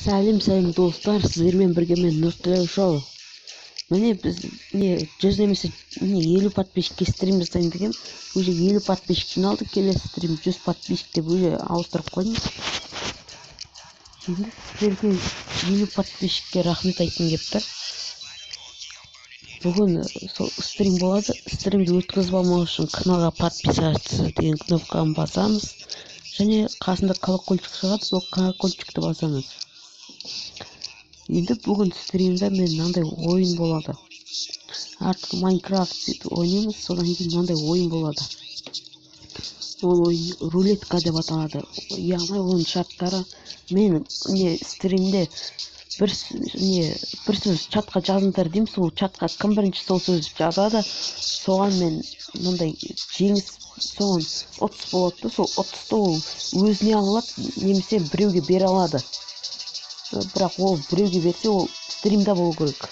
Сәлем достар, сіздермен бірге мен Нұртілеу шоу. Міне біз 100 немесе 50 подписчикке стрим жасайын деген. Уже 50 подписчик жиналды, келесі стрим 100 подписчик деп уже ауыстырып қойдым. Енді сіздерге 50 подписчикке рахмет айтқым келіп тұр. Бүгін сол стрим болады. Стримді өткізіп алмау үшін каналға подписаться деген кнопканы басамыз. Және қасында колокольчик шығады, сол колокольчикті басамыз. Енді бүгін стримде мен мынандай ойын болады. Артық Майнкрафт сөйтіп ойнаймыз, содан кейін мынандай ойын болады. Ол ойын рулетка деп аталады. Яғни оның шарттары мен стримде бір сөз чатқа жазыңдар деймін, сол чатқа кім бірінші сол сөз жазады, соған мен мынандай жеңіс соған 30 болады. Сол 30-ты ол өзіне алады, немесе біреуге бере алады. Бірақ ол біреуге берсе, ол стримда болу керек.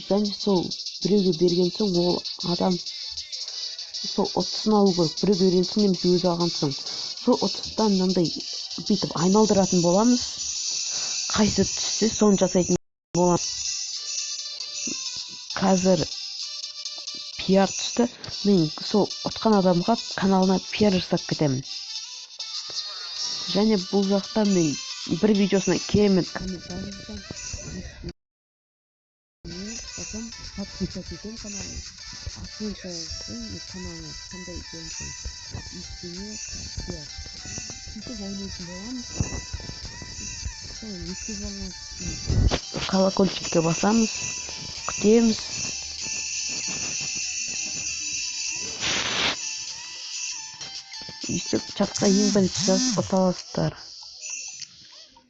Және сол біреуге берген соң ол адам сол 30-ын алу керек. Біреуге берген соң немесе өзі алған соң. Сол 30-тан мынандай бүйтіп айналдыратын боламыз. Қайсы түссе соны жасайтын боламыз. Қазір пиар түсті. Мен сол ұтқан адамға каналына пиар жасап кетемін. Және бұл жақта мен бір видеосына керемет комментарий жазамын. Потом подписать етем каналына. Оценка каналына қандай екенін ештеңе пиар. Сөйтіп ойнайтын боламыз. Сол өткізіп алмау. Колокольчикке басамыз, күтеміз. Өйстіп чатқа ең бірінші жазып ұта аласыздар.